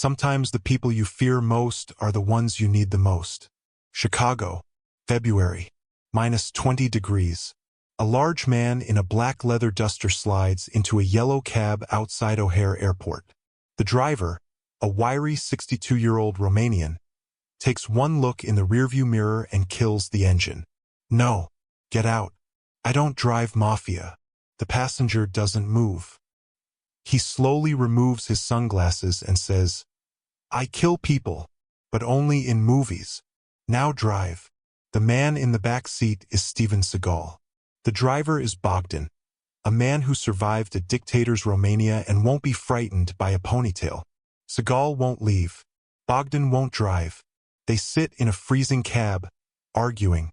Sometimes the people you fear most are the ones you need the most. Chicago, February, -20 degrees. A large man in a black leather duster slides into a yellow cab outside O'Hare Airport. The driver, a wiry 62-year-old Romanian, takes one look in the rearview mirror and kills the engine. No, get out. I don't drive mafia. The passenger doesn't move. He slowly removes his sunglasses and says, I kill people, but only in movies. Now drive. The man in the back seat is Steven Seagal. The driver is Bogdan, a man who survived a dictator's Romania and won't be frightened by a ponytail. Seagal won't leave. Bogdan won't drive. They sit in a freezing cab, arguing,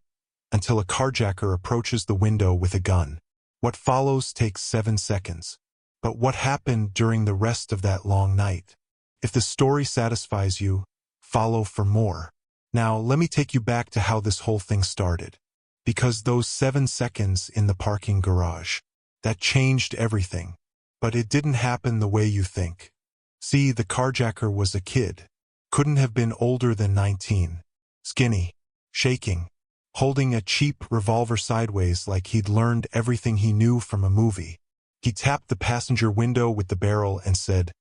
until a carjacker approaches the window with a gun. What follows takes 7 seconds. But what happened during the rest of that long night? If the story satisfies you, follow for more. Now, let me take you back to how this whole thing started. Because those 7 seconds in the parking garage, that changed everything. But it didn't happen the way you think. See, the carjacker was a kid. Couldn't have been older than 19. Skinny, shaking, holding a cheap revolver sideways like he'd learned everything he knew from a movie. He tapped the passenger window with the barrel and said,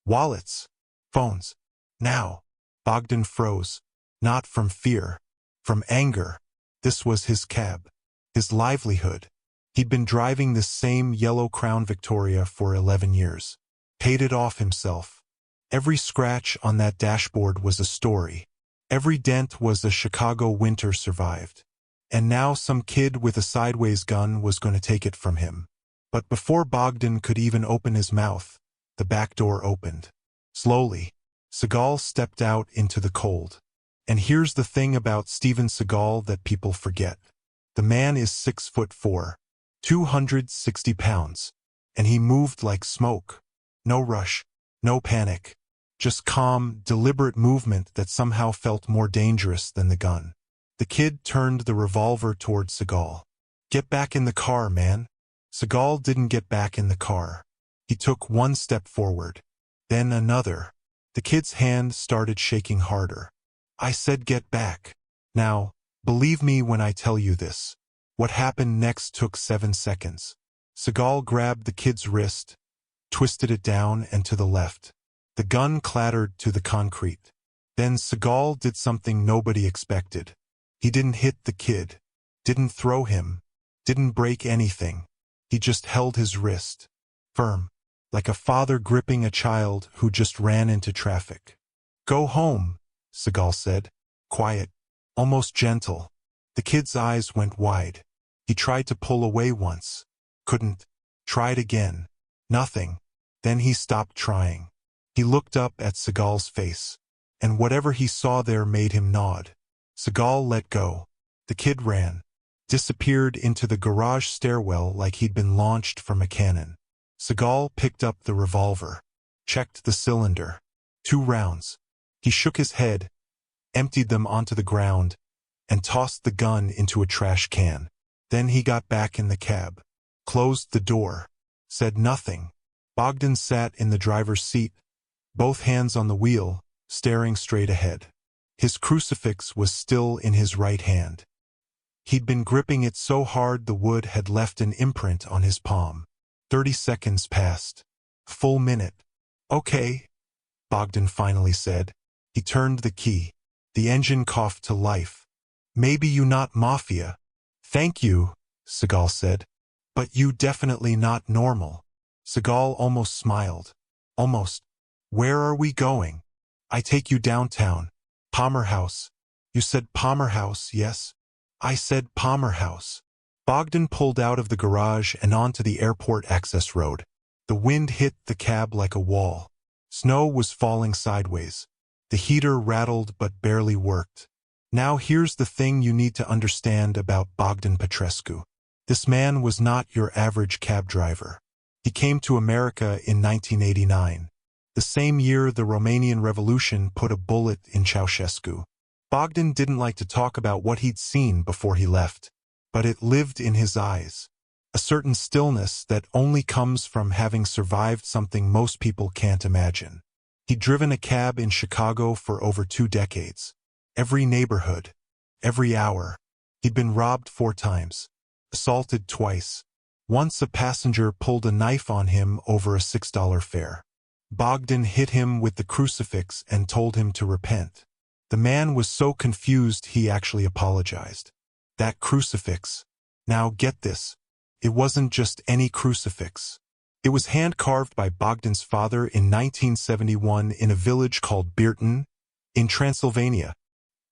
Wallets, phones, now. Bogdan froze, not from fear, from anger. This was his cab, his livelihood. He'd been driving this same yellow Crown Victoria for 11 years. Paid it off himself. Every scratch on that dashboard was a story. Every dent was a Chicago winter survived. And now some kid with a sideways gun was going to take it from him. But before Bogdan could even open his mouth, the back door opened. Slowly, Seagal stepped out into the cold. And here's the thing about Steven Seagal that people forget. The man is 6'4", 260 pounds, and he moved like smoke. No rush, no panic, just calm, deliberate movement that somehow felt more dangerous than the gun. The kid turned the revolver toward Seagal. Get back in the car, man. Seagal didn't get back in the car. He took one step forward, then another. The kid's hand started shaking harder. I said get back. Now, believe me when I tell you this. What happened next took 7 seconds. Seagal grabbed the kid's wrist, twisted it down and to the left. The gun clattered to the concrete. Then Seagal did something nobody expected. He didn't hit the kid, didn't throw him, didn't break anything. He just held his wrist, firm, like a father gripping a child who just ran into traffic. Go home, Seagal said, quiet, almost gentle. The kid's eyes went wide. He tried to pull away once. Couldn't. Tried again. Nothing. Then he stopped trying. He looked up at Seagal's face, and whatever he saw there made him nod. Seagal let go. The kid ran, disappeared into the garage stairwell like he'd been launched from a cannon. Seagal picked up the revolver, checked the cylinder. 2 rounds. He shook his head, emptied them onto the ground, and tossed the gun into a trash can. Then he got back in the cab, closed the door, said nothing. Bogdan sat in the driver's seat, both hands on the wheel, staring straight ahead. His crucifix was still in his right hand. He'd been gripping it so hard the wood had left an imprint on his palm. 30 seconds passed. Full minute. Okay, Bogdan finally said. He turned the key. The engine coughed to life. Maybe you not mafia. Thank you, Seagal said. But you definitely not normal. Seagal almost smiled. Almost. Where are we going? I take you downtown. Palmer House. You said Palmer House, yes? I said Palmer House. Bogdan pulled out of the garage and onto the airport access road. The wind hit the cab like a wall. Snow was falling sideways. The heater rattled but barely worked. Now here's the thing you need to understand about Bogdan Petrescu. This man was not your average cab driver. He came to America in 1989. The same year the Romanian Revolution put a bullet in Ceausescu. Bogdan didn't like to talk about what he'd seen before he left, but it lived in his eyes. A certain stillness that only comes from having survived something most people can't imagine. He'd driven a cab in Chicago for over 2 decades. Every neighborhood, every hour. He'd been robbed 4 times, assaulted twice. Once a passenger pulled a knife on him over a $6 fare. Bogdan hit him with the crucifix and told him to repent. The man was so confused he actually apologized. That crucifix. Now get this. It wasn't just any crucifix. It was hand-carved by Bogdan's father in 1971 in a village called Birton, in Transylvania.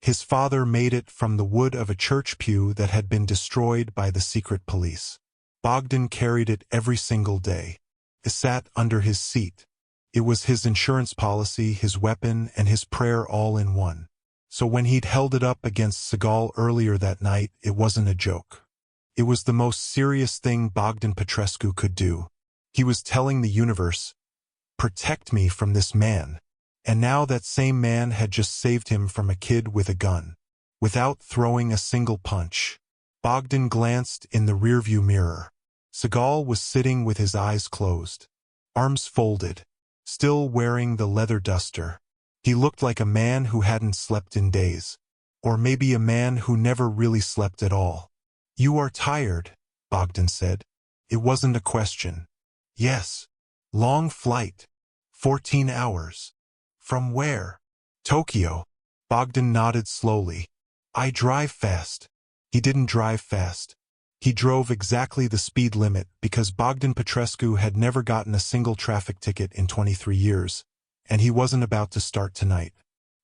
His father made it from the wood of a church pew that had been destroyed by the secret police. Bogdan carried it every single day. It sat under his seat. It was his insurance policy, his weapon, and his prayer all in one. So when he'd held it up against Seagal earlier that night, it wasn't a joke. It was the most serious thing Bogdan Petrescu could do. He was telling the universe, "Protect me from this man." And now that same man had just saved him from a kid with a gun, without throwing a single punch. Bogdan glanced in the rearview mirror. Seagal was sitting with his eyes closed, arms folded, still wearing the leather duster. He looked like a man who hadn't slept in days, or maybe a man who never really slept at all. "You are tired," Bogdan said. It wasn't a question. "Yes. Long flight. 14 hours. From where?" "Tokyo." Bogdan nodded slowly. "I drive fast." He didn't drive fast. He drove exactly the speed limit because Bogdan Petrescu had never gotten a single traffic ticket in 23 years, and he wasn't about to start tonight.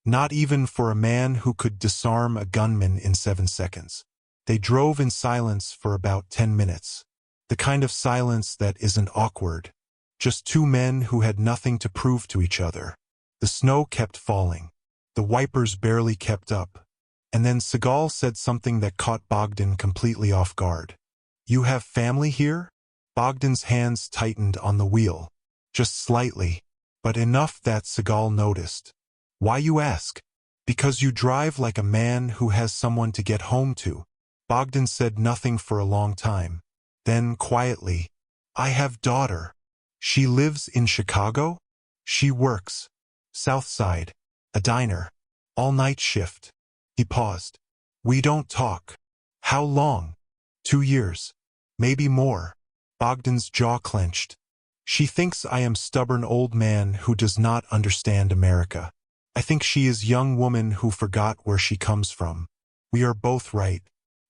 Not even for a man who could disarm a gunman in 7 seconds. They drove in silence for about 10 minutes. The kind of silence that isn't awkward. Just 2 men who had nothing to prove to each other. The snow kept falling. The wipers barely kept up. And then Seagal said something that caught Bogdan completely off guard. "You have family here?" Bogdan's hands tightened on the wheel. Just slightly, but enough that Seagal noticed. "Why you ask?" "Because you drive like a man who has someone to get home to." Bogdan said nothing for a long time. Then, quietly, "I have daughter. She lives in Chicago? She works. South Side. A diner. All-night shift." He paused. "We don't talk." "How long?" 2 years. Maybe more." Bogdan's jaw clenched. "She thinks I am stubborn old man who does not understand America. I think she is young woman who forgot where she comes from. We are both right.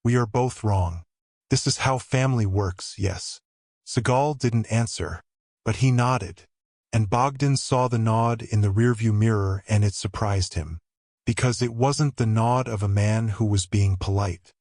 We are both wrong. This is how family works, yes." Seagal didn't answer, but he nodded. And Bogdan saw the nod in the rearview mirror, and it surprised him. Because it wasn't the nod of a man who was being polite.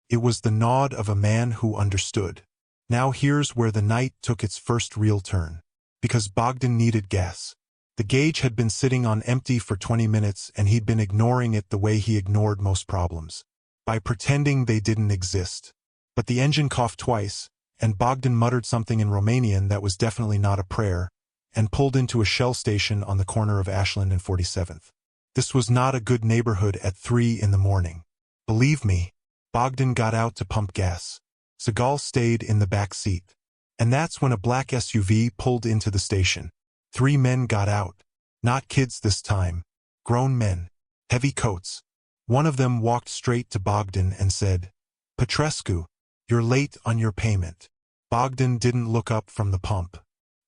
It was the nod of a man who understood. Now here's where the night took its first real turn. Because Bogdan needed gas. The gauge had been sitting on empty for 20 minutes, and he'd been ignoring it the way he ignored most problems. By pretending they didn't exist. But the engine coughed twice, and Bogdan muttered something in Romanian that was definitely not a prayer, and pulled into a Shell station on the corner of Ashland and 47th. This was not a good neighborhood at 3 in the morning. Believe me. Bogdan got out to pump gas. Seagal stayed in the back seat. And that's when a black SUV pulled into the station. 3 men got out. Not kids this time. Grown men. Heavy coats. One of them walked straight to Bogdan and said, "Petrescu, you're late on your payment." Bogdan didn't look up from the pump.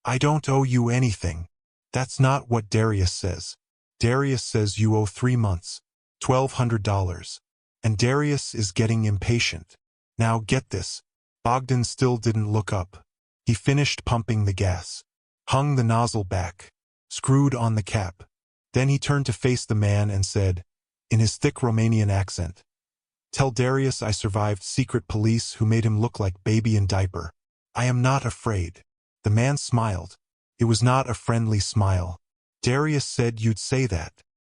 "I don't owe you anything." "That's not what Darius says. Darius says you owe 3 months, $1,200. And Darius is getting impatient. Now get this." Bogdan still didn't look up. He finished pumping the gas, hung the nozzle back, screwed on the cap. Then he turned to face the man and said, in his thick Romanian accent, "Tell Darius I survived secret police who made him look like baby in diaper. I am not afraid." The man smiled. It was not a friendly smile. "Darius said you'd say that."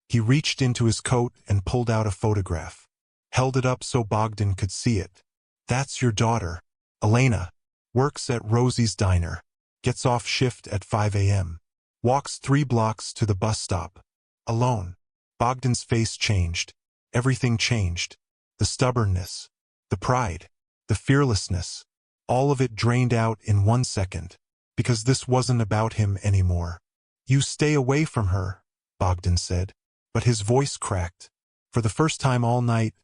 He reached into his coat and pulled out a photograph. Held it up so Bogdan could see it. "That's your daughter. Elena. Works at Rosie's Diner. Gets off shift at 5 a.m. Walks 3 blocks to the bus stop. Alone." Bogdan's face changed. Everything changed. The stubbornness. The pride. The fearlessness. All of it drained out in 1 second. Because this wasn't about him anymore. "You stay away from her," Bogdan said. But his voice cracked. For the first time all night,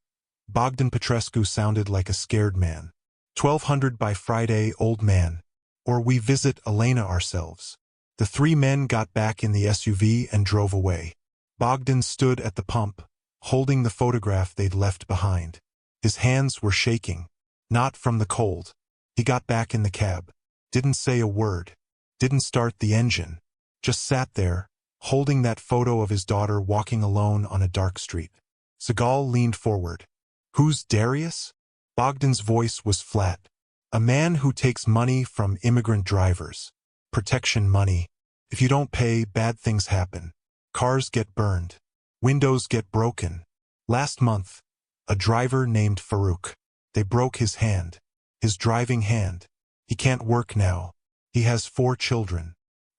Bogdan Petrescu sounded like a scared man. 1200 by Friday, old man. Or we visit Elena ourselves. The three men got back in the SUV and drove away. Bogdan stood at the pump, holding the photograph they'd left behind. His hands were shaking. Not from the cold. He got back in the cab. Didn't say a word. Didn't start the engine. Just sat there, holding that photo of his daughter walking alone on a dark street. Seagal leaned forward. Who's Darius? Bogdan's voice was flat. A man who takes money from immigrant drivers. Protection money. If you don't pay, bad things happen. Cars get burned. Windows get broken. Last month, a driver named Farouk. They broke his hand. His driving hand. He can't work now. He has 4 children.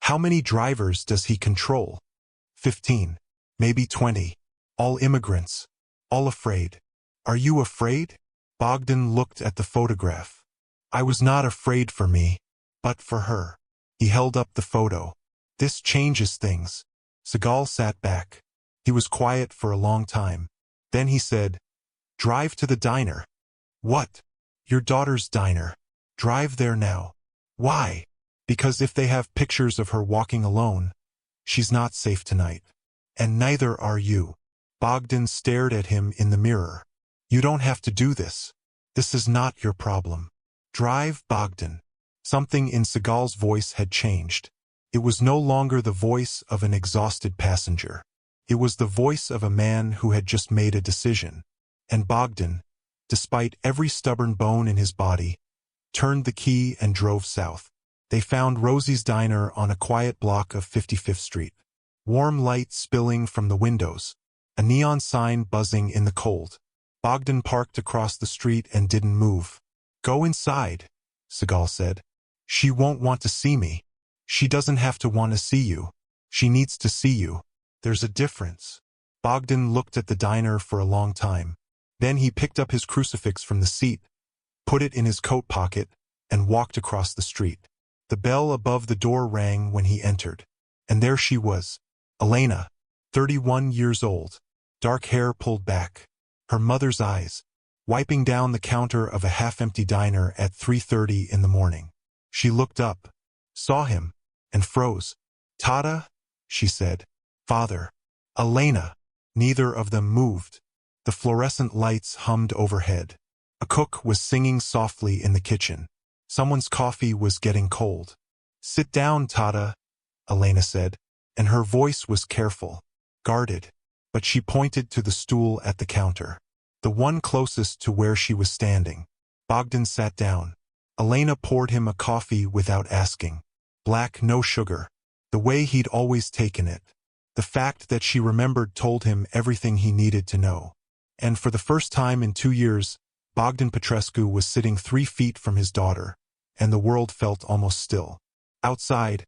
How many drivers does he control? 15. Maybe 20. All immigrants. All afraid. Are you afraid? Bogdan looked at the photograph. I was not afraid for me, but for her. He held up the photo. This changes things. Seagal sat back. He was quiet for a long time. Then he said, Drive to the diner. What? Your daughter's diner. Drive there now. Why? Because if they have pictures of her walking alone, she's not safe tonight. And neither are you. Bogdan stared at him in the mirror. You don't have to do this. This is not your problem. Drive, Bogdan. Something in Seagal's voice had changed. It was no longer the voice of an exhausted passenger. It was the voice of a man who had just made a decision. And Bogdan, despite every stubborn bone in his body, turned the key and drove south. They found Rosie's diner on a quiet block of 55th Street. Warm light spilling from the windows. A neon sign buzzing in the cold. Bogdan parked across the street and didn't move. Go inside, Seagal said. She won't want to see me. She doesn't have to want to see you. She needs to see you. There's a difference. Bogdan looked at the diner for a long time. Then he picked up his crucifix from the seat, put it in his coat pocket, and walked across the street. The bell above the door rang when he entered. And there she was, Elena, 31 years old, dark hair pulled back. Her mother's eyes, wiping down the counter of a half-empty diner at 3:30 in the morning. She looked up, saw him, and froze. Tata, she said. Father. Elena. Neither of them moved. The fluorescent lights hummed overhead. A cook was singing softly in the kitchen. Someone's coffee was getting cold. Sit down, Tata, Elena said, and her voice was careful, guarded, but she pointed to the stool at the counter, the one closest to where she was standing. Bogdan sat down. Elena poured him a coffee without asking. Black, no sugar. The way he'd always taken it. The fact that she remembered told him everything he needed to know. And for the first time in 2 years, Bogdan Petrescu was sitting 3 feet from his daughter, and the world felt almost still. Outside,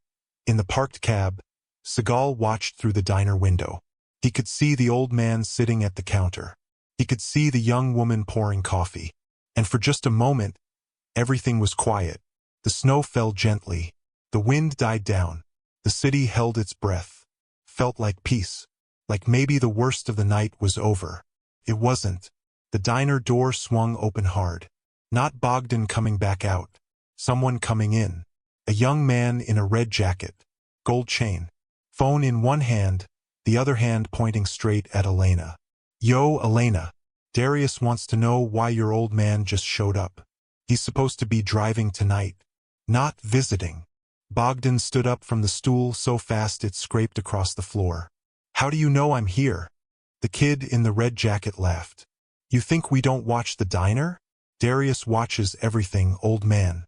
in the parked cab, Seagal watched through the diner window. He could see the old man sitting at the counter. He could see the young woman pouring coffee. And for just a moment, everything was quiet. The snow fell gently. The wind died down. The city held its breath. Felt like peace. Like maybe the worst of the night was over. It wasn't. The diner door swung open hard. Not Bogdan coming back out. Someone coming in. A young man in a red jacket. Gold chain. Phone in one hand, the other hand pointing straight at Elena. Yo, Elena. Darius wants to know why your old man just showed up. He's supposed to be driving tonight. Not visiting. Bogdan stood up from the stool so fast it scraped across the floor. How do you know I'm here? The kid in the red jacket laughed. You think we don't watch the diner? Darius watches everything, old man.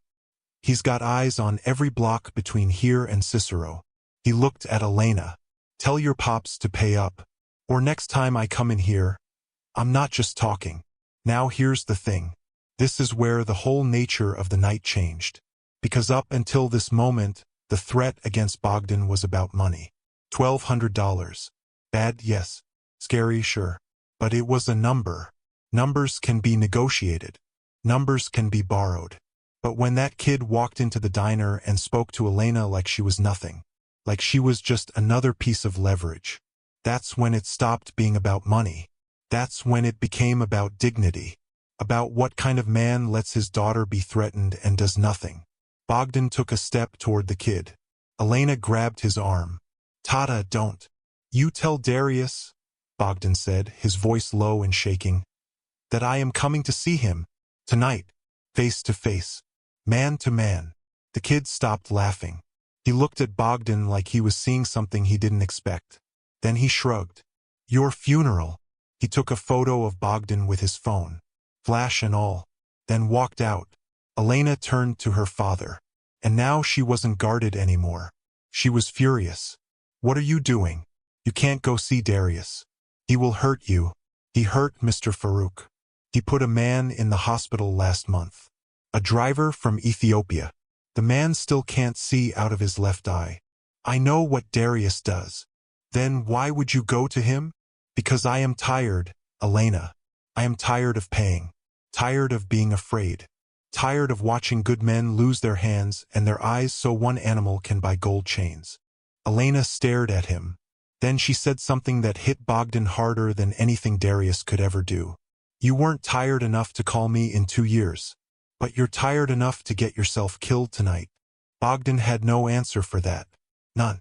He's got eyes on every block between here and Cicero. He looked at Elena. Tell your pops to pay up. Or next time I come in here, I'm not just talking. Now here's the thing. This is where the whole nature of the night changed. Because up until this moment, the threat against Bogdan was about money. $1,200. Bad, yes. Scary, sure. But it was a number. Numbers can be negotiated. Numbers can be borrowed. But when that kid walked into the diner and spoke to Elena like she was nothing, like she was just another piece of leverage, That's when it stopped being about money. That's when it became about dignity. About what kind of man lets his daughter be threatened and does nothing. Bogdan took a step toward the kid. Elena grabbed his arm. Tata, don't. You tell Darius, Bogdan said, his voice low and shaking, that I am coming to see him. Tonight. Face to face. Man to man. The kid stopped laughing. He looked at Bogdan like he was seeing something he didn't expect. Then he shrugged. Your funeral. He took a photo of Bogdan with his phone, flash and all, then walked out. Elena turned to her father. And now she wasn't guarded anymore. She was furious. What are you doing? You can't go see Darius. He will hurt you. He hurt Mr. Farouk. He put a man in the hospital last month. A driver from Ethiopia. The man still can't see out of his left eye. I know what Darius does. Then why would you go to him? Because I am tired, Elena. I am tired of paying. Tired of being afraid. Tired of watching good men lose their hands and their eyes so one animal can buy gold chains. Elena stared at him. Then she said something that hit Bogdan harder than anything Darius could ever do. You weren't tired enough to call me in 2 years. But you're tired enough to get yourself killed tonight. Bogdan had no answer for that. None.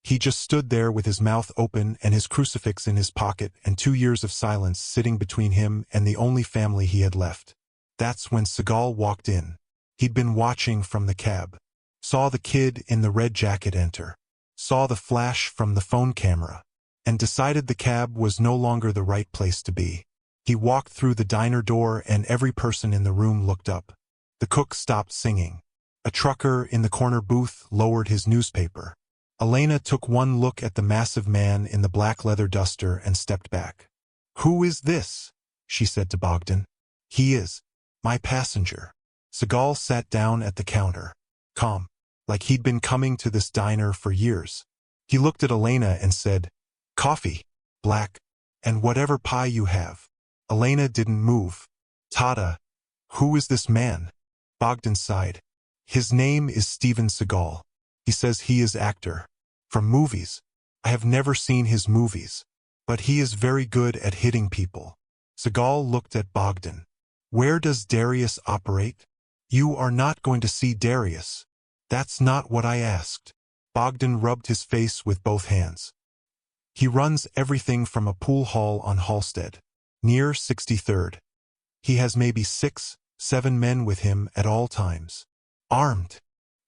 He just stood there with his mouth open and his crucifix in his pocket and 2 years of silence sitting between him and the only family he had left. That's when Seagal walked in. He'd been watching from the cab. Saw the kid in the red jacket enter. Saw the flash from the phone camera. And decided the cab was no longer the right place to be. He walked through the diner door and every person in the room looked up. The cook stopped singing. A trucker in the corner booth lowered his newspaper. Elena took one look at the massive man in the black leather duster and stepped back. Who is this? She said to Bogdan. He is my passenger. Seagal sat down at the counter, calm, like he'd been coming to this diner for years. He looked at Elena and said, Coffee, black, and whatever pie you have. Elena didn't move. Tata, who is this man? Bogdan sighed. His name is Steven Seagal. He says he is actor. From movies. I have never seen his movies. But he is very good at hitting people. Seagal looked at Bogdan. Where does Darius operate? You are not going to see Darius. That's not what I asked. Bogdan rubbed his face with both hands. He runs everything from a pool hall on Halstead, near 63rd. He has maybe 6, 7 men with him at all times. Armed.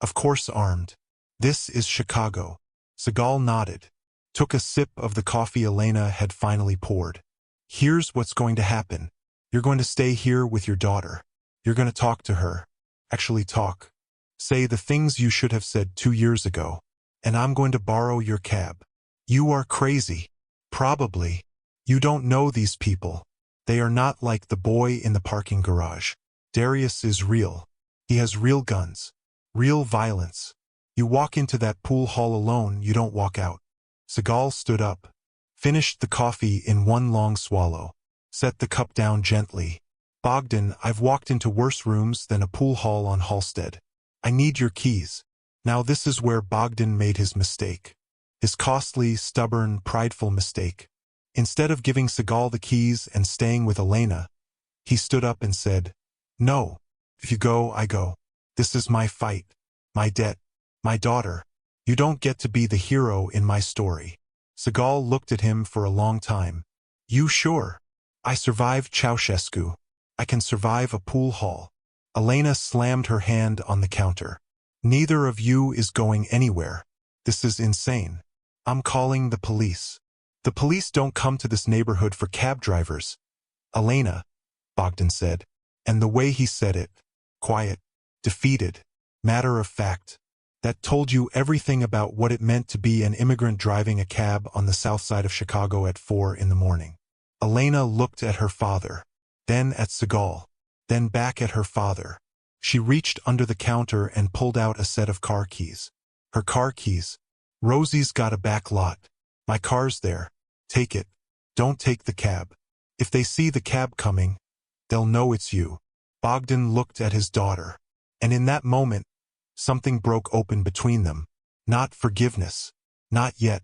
Of course armed. This is Chicago. Seagal nodded, took a sip of the coffee Elena had finally poured. Here's what's going to happen. You're going to stay here with your daughter. You're going to talk to her. Actually talk. Say the things you should have said 2 years ago. And I'm going to borrow your cab. You are crazy. Probably. You don't know these people. They are not like the boy in the parking garage. Darius is real. He has real guns. Real violence. You walk into that pool hall alone, you don't walk out. Seagal stood up. Finished the coffee in one long swallow. Set the cup down gently. Bogdan, I've walked into worse rooms than a pool hall on Halstead. I need your keys. Now this is where Bogdan made his mistake. His costly, stubborn, prideful mistake. Instead of giving Seagal the keys and staying with Elena, he stood up and said, No. If you go, I go. This is my fight. My debt. My daughter. You don't get to be the hero in my story. Seagal looked at him for a long time. You sure? I survived Ceausescu. I can survive a pool hall. Elena slammed her hand on the counter. Neither of you is going anywhere. This is insane. I'm calling the police. The police don't come to this neighborhood for cab drivers. Elena, Bogdan said. And the way he said it, quiet, defeated, matter of fact, that told you everything about what it meant to be an immigrant driving a cab on the south side of Chicago at 4 in the morning. Elena looked at her father, then at Seagal, then back at her father. She reached under the counter and pulled out a set of car keys. Her car keys. Rosie's got a back lot. My car's there. Take it. Don't take the cab. If they see the cab coming, they'll know it's you. Bogdan looked at his daughter. And in that moment, something broke open between them. Not forgiveness. Not yet.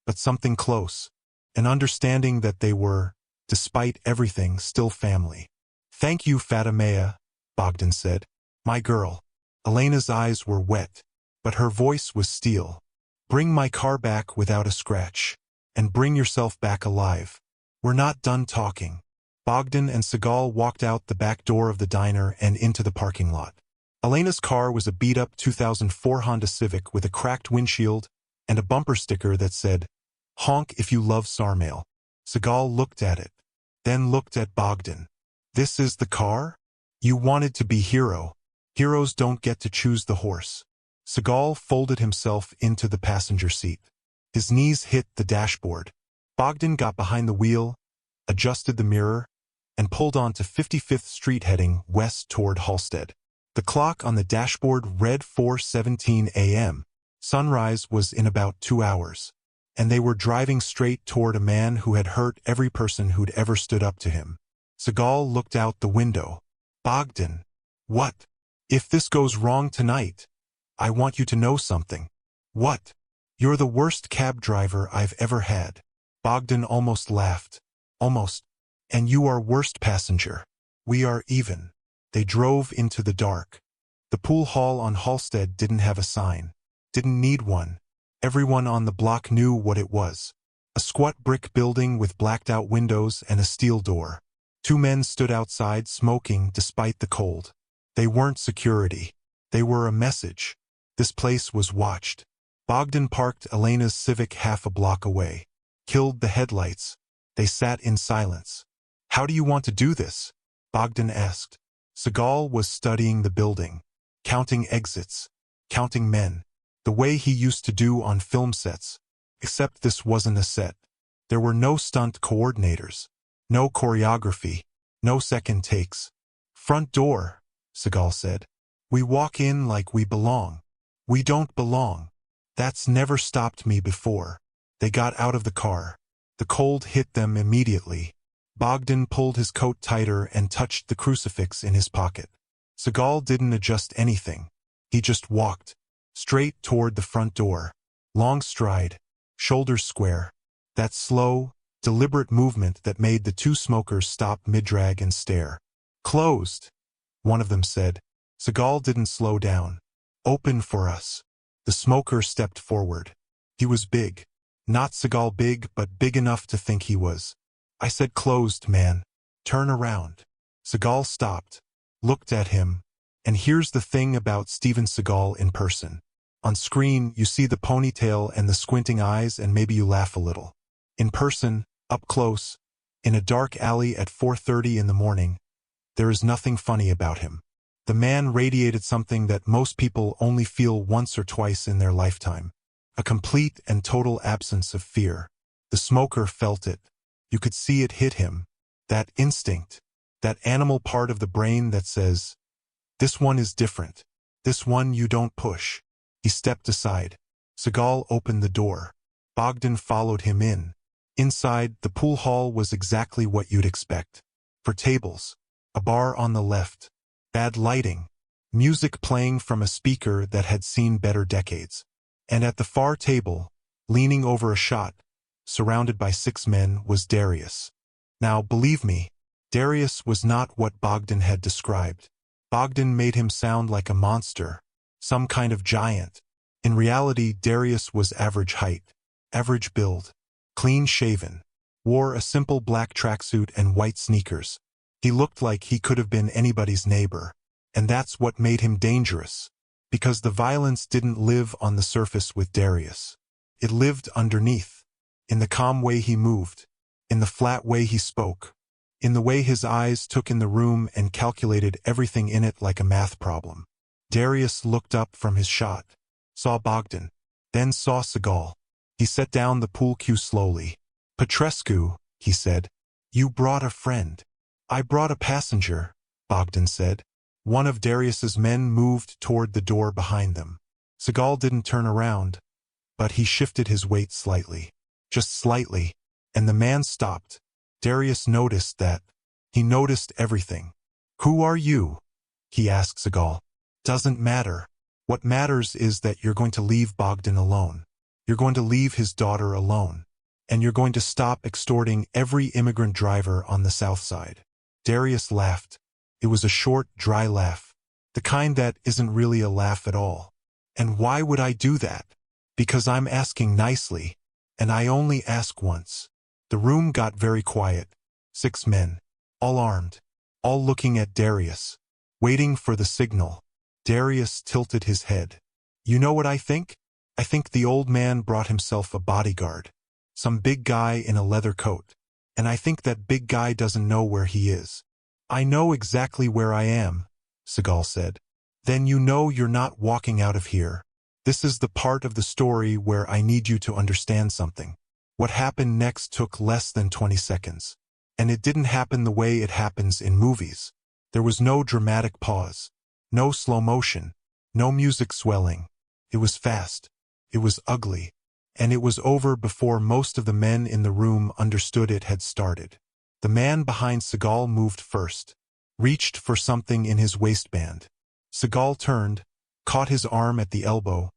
But something close. and understanding that they were, despite everything, still family. "Thank you, Fatimea," Bogdan said. "My girl." Elena's eyes were wet, but her voice was steel. "Bring my car back without a scratch. And bring yourself back alive. We're not done talking." Bogdan and Seagal walked out the back door of the diner and into the parking lot. Elena's car was a beat-up 2004 Honda Civic with a cracked windshield and a bumper sticker that said, "Honk if you love Sarmail." Seagal looked at it, then looked at Bogdan. "This is the car? You wanted to be hero. Heroes don't get to choose the horse." Seagal folded himself into the passenger seat. His knees hit the dashboard. Bogdan got behind the wheel, adjusted the mirror, and pulled onto 55th Street heading west toward Halsted. The clock on the dashboard read 4:17 a.m. Sunrise was in about 2 hours, and they were driving straight toward a man who had hurt every person who'd ever stood up to him. Seagal looked out the window. "Bogdan, what? If this goes wrong tonight, I want you to know something." "What?" "You're the worst cab driver I've ever had." Bogdan almost laughed. "Almost. And you are worst passenger. We are even." They drove into the dark. The pool hall on Halsted didn't have a sign. Didn't need one. Everyone on the block knew what it was. A squat brick building with blacked-out windows and a steel door. 2 men stood outside smoking despite the cold. They weren't security. They were a message. This place was watched. Bogdan parked Elena's Civic half a block away. Killed the headlights. They sat in silence. "How do you want to do this?" Bogdan asked. Seagal was studying the building, counting exits, counting men, the way he used to do on film sets. Except this wasn't a set. There were no stunt coordinators, no choreography, no second takes. "Front door," Seagal said. "We walk in like we belong. We don't belong." That's never stopped me before. They got out of the car. The cold hit them immediately. Bogdan pulled his coat tighter and touched the crucifix in his pocket. Seagal didn't adjust anything. He just walked, straight toward the front door. Long stride, shoulders square. That slow, deliberate movement that made the 2 smokers stop mid-drag and stare. "Closed," one of them said. Seagal didn't slow down. "Open for us." The smoker stepped forward. He was big. Not Seagal big, but big enough to think he was. "I said closed, man. Turn around." Seagal stopped, looked at him, and here's the thing about Steven Seagal in person. On screen, you see the ponytail and the squinting eyes and maybe you laugh a little. In person, up close, in a dark alley at 4:30 in the morning, there is nothing funny about him. The man radiated something that most people only feel once or twice in their lifetime. A complete and total absence of fear. The smoker felt it. You could see it hit him. That instinct. That animal part of the brain that says, "This one is different. This one you don't push." He stepped aside. Seagal opened the door. Bogdan followed him in. Inside, the pool hall was exactly what you'd expect. 4 tables. A bar on the left. Bad lighting. Music playing from a speaker that had seen better decades. And at the far table, leaning over a shot, surrounded by 6 men, was Darius. Now, believe me, Darius was not what Bogdan had described. Bogdan made him sound like a monster, some kind of giant. In reality, Darius was average height, average build, clean-shaven, wore a simple black tracksuit and white sneakers. He looked like he could have been anybody's neighbor. And that's what made him dangerous. Because the violence didn't live on the surface with Darius. It lived underneath. In the calm way he moved. In the flat way he spoke. In the way his eyes took in the room and calculated everything in it like a math problem. Darius looked up from his shot. Saw Bogdan. Then saw Seagal. He set down the pool cue slowly. "Petrescu," he said. "You brought a friend." "I brought a passenger," Bogdan said. One of Darius's men moved toward the door behind them. Seagal didn't turn around, but he shifted his weight slightly. Just slightly, and the man stopped. Darius noticed that. He noticed everything. "Who are you?" he asked Seagal. "Doesn't matter. What matters is that you're going to leave Bogdan alone. You're going to leave his daughter alone." And you're going to stop extorting every immigrant driver on the South Side. Darius laughed. It was a short, dry laugh. The kind that isn't really a laugh at all. And why would I do that? Because I'm asking nicely, and I only ask once. The room got very quiet. 6 men, all armed, all looking at Darius, waiting for the signal. Darius tilted his head. You know what I think? I think the old man brought himself a bodyguard. Some big guy in a leather coat. And I think that big guy doesn't know where he is. I know exactly where I am, Seagal said. Then you know you're not walking out of here. This is the part of the story where I need you to understand something. What happened next took less than 20 seconds. And it didn't happen the way it happens in movies. There was no dramatic pause. No slow motion. No music swelling. It was fast. It was ugly. And it was over before most of the men in the room understood it had started. The man behind Seagal moved first, reached for something in his waistband. Seagal turned, caught his arm at the elbow,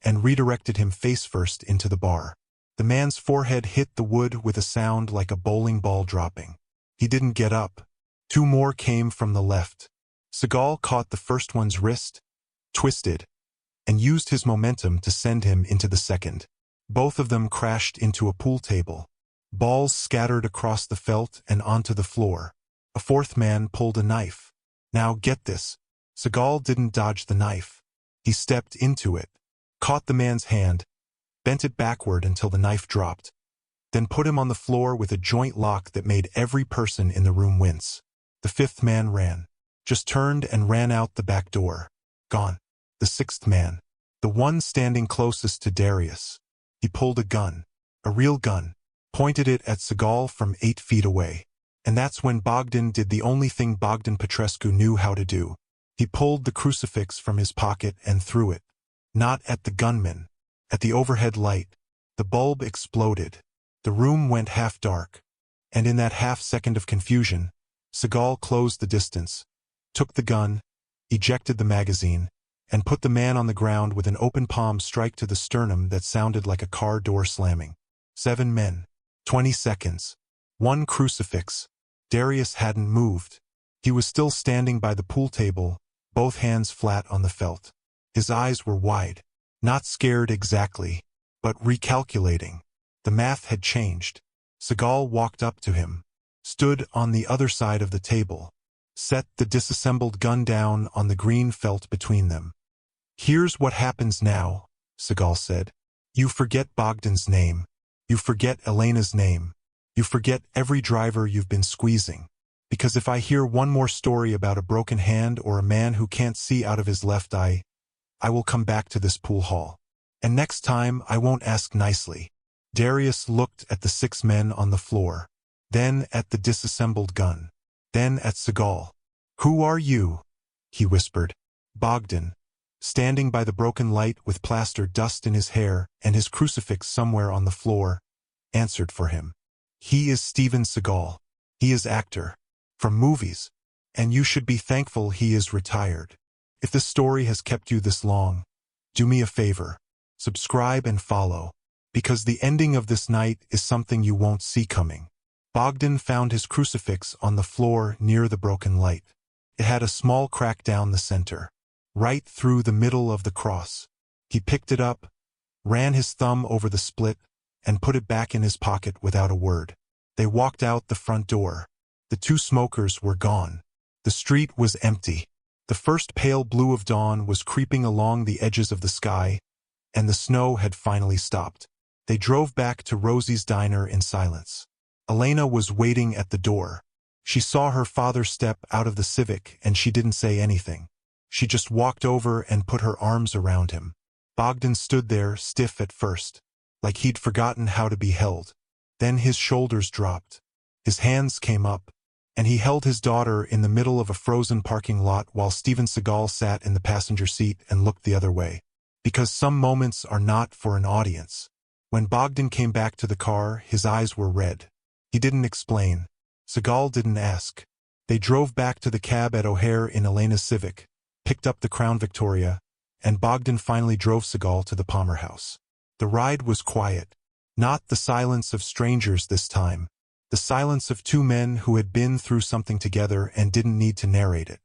and redirected him face first into the bar. The man's forehead hit the wood with a sound like a bowling ball dropping. He didn't get up. 2 more came from the left. Seagal caught the first one's wrist, twisted, and used his momentum to send him into the second. Both of them crashed into a pool table. Balls scattered across the felt and onto the floor. A 4th man pulled a knife. Now get this. Seagal didn't dodge the knife. He stepped into it, caught the man's hand, bent it backward until the knife dropped, then put him on the floor with a joint lock that made every person in the room wince. The 5th man ran. Just turned and ran out the back door. Gone. The 6th man, the one standing closest to Darius. He pulled a gun, a real gun, pointed it at Seagal from 8 feet away. And that's when Bogdan did the only thing Bogdan Petrescu knew how to do. He pulled the crucifix from his pocket and threw it. Not at the gunman, at the overhead light. The bulb exploded. The room went half dark. And in that half-second of confusion, Seagal closed the distance, took the gun, ejected the magazine, and put the man on the ground with an open palm strike to the sternum that sounded like a car door slamming. 7 men. 20 seconds. 1 crucifix. Darius hadn't moved. He was still standing by the pool table, both hands flat on the felt. His eyes were wide. Not scared exactly, but recalculating. The math had changed. Seagal walked up to him, stood on the other side of the table, set the disassembled gun down on the green felt between them. Here's what happens now, Seagal said. You forget Bogdan's name. You forget Elena's name. You forget every driver you've been squeezing. Because if I hear one more story about a broken hand or a man who can't see out of his left eye, I will come back to this pool hall. And next time I won't ask nicely. Darius looked at the 6 men on the floor, then at the disassembled gun, then at Seagal. Who are you? He whispered. Bogdan, standing by the broken light with plaster dust in his hair and his crucifix somewhere on the floor, answered for him. He is Steven Seagal. He is actor. From movies. And you should be thankful he is retired. If this story has kept you this long, do me a favor. Subscribe and follow. Because the ending of this night is something you won't see coming. Bogdan found his crucifix on the floor near the broken light. It had a small crack down the center, right through the middle of the cross. He picked it up, ran his thumb over the split, and put it back in his pocket without a word. They walked out the front door. The 2 smokers were gone. The street was empty. The first pale blue of dawn was creeping along the edges of the sky, and the snow had finally stopped. They drove back to Rosie's diner in silence. Elena was waiting at the door. She saw her father step out of the Civic and she didn't say anything. She just walked over and put her arms around him. Bogdan stood there, stiff at first, like he'd forgotten how to be held. Then his shoulders dropped. His hands came up, and he held his daughter in the middle of a frozen parking lot while Steven Seagal sat in the passenger seat and looked the other way. Because some moments are not for an audience. When Bogdan came back to the car, his eyes were red. He didn't explain. Seagal didn't ask. They drove back to the cab at O'Hare in Elena's Civic, picked up the Crown Victoria, and Bogdan finally drove Seagal to the Palmer house. The ride was quiet. Not the silence of strangers this time. The silence of two men who had been through something together and didn't need to narrate it.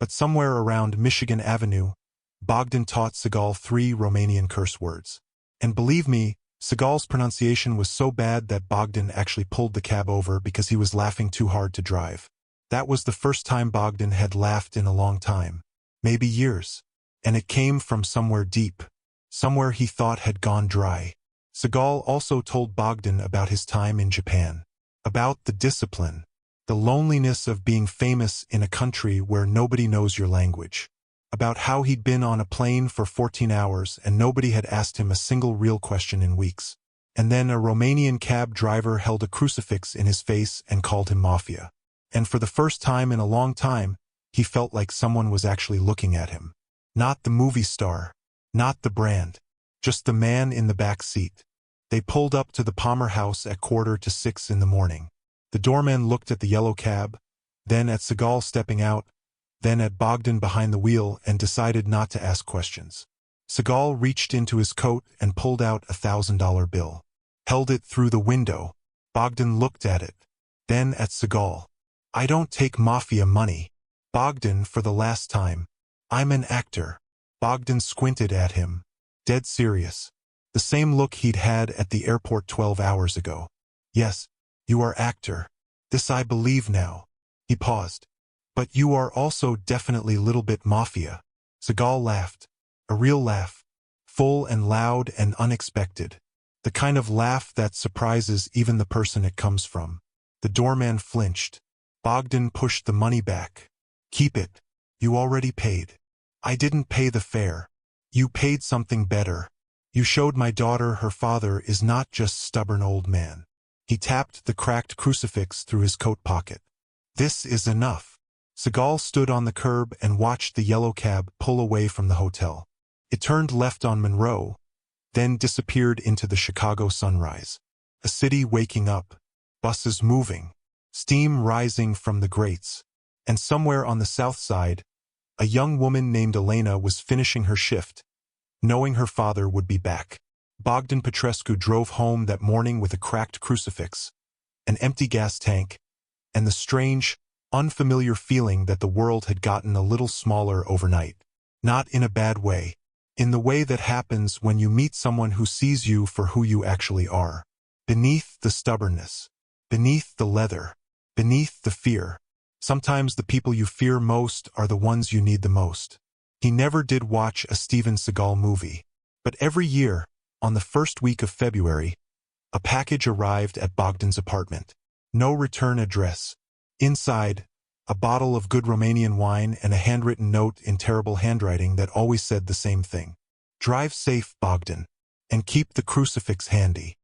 But somewhere around Michigan Avenue, Bogdan taught Seagal 3 Romanian curse words. And believe me, Seagal's pronunciation was so bad that Bogdan actually pulled the cab over because he was laughing too hard to drive. That was the first time Bogdan had laughed in a long time. Maybe years. And it came from somewhere deep. Somewhere he thought had gone dry. Seagal also told Bogdan about his time in Japan. About the discipline. The loneliness of being famous in a country where nobody knows your language. About how he'd been on a plane for 14 hours and nobody had asked him a single real question in weeks. And then a Romanian cab driver held a crucifix in his face and called him mafia. And for the first time in a long time, he felt like someone was actually looking at him. Not the movie star. Not the brand. Just the man in the back seat. They pulled up to the Palmer house at 5:45 in the morning. The doorman looked at the yellow cab, then at Seagal stepping out, then at Bogdan behind the wheel and decided not to ask questions. Seagal reached into his coat and pulled out a $1,000 bill. Held it through the window. Bogdan looked at it. Then at Seagal. I don't take mafia money. Bogdan, for the last time. I'm an actor. Bogdan squinted at him. Dead serious. The same look he'd had at the airport 12 hours ago. Yes, you are actor. This I believe now. He paused. But you are also definitely little bit mafia. Seagal laughed. A real laugh. Full and loud and unexpected. The kind of laugh that surprises even the person it comes from. The doorman flinched. Bogdan pushed the money back. Keep it. You already paid. I didn't pay the fare. You paid something better. You showed my daughter her father is not just stubborn old man. He tapped the cracked crucifix through his coat pocket. This is enough. Seagal stood on the curb and watched the yellow cab pull away from the hotel. It turned left on Monroe, then disappeared into the Chicago sunrise. A city waking up, buses moving, steam rising from the grates. And somewhere on the south side, a young woman named Elena was finishing her shift, knowing her father would be back. Bogdan Petrescu drove home that morning with a cracked crucifix, an empty gas tank, and the strange, unfamiliar feeling that the world had gotten a little smaller overnight. Not in a bad way. In the way that happens when you meet someone who sees you for who you actually are. Beneath the stubbornness. Beneath the leather. Beneath the fear. Sometimes the people you fear most are the ones you need the most. He never did watch a Steven Seagal movie. But every year, on the first week of February, a package arrived at Bogdan's apartment. No return address. Inside, a bottle of good Romanian wine and a handwritten note in terrible handwriting that always said the same thing. Drive safe, Bogdan. And keep the crucifix handy.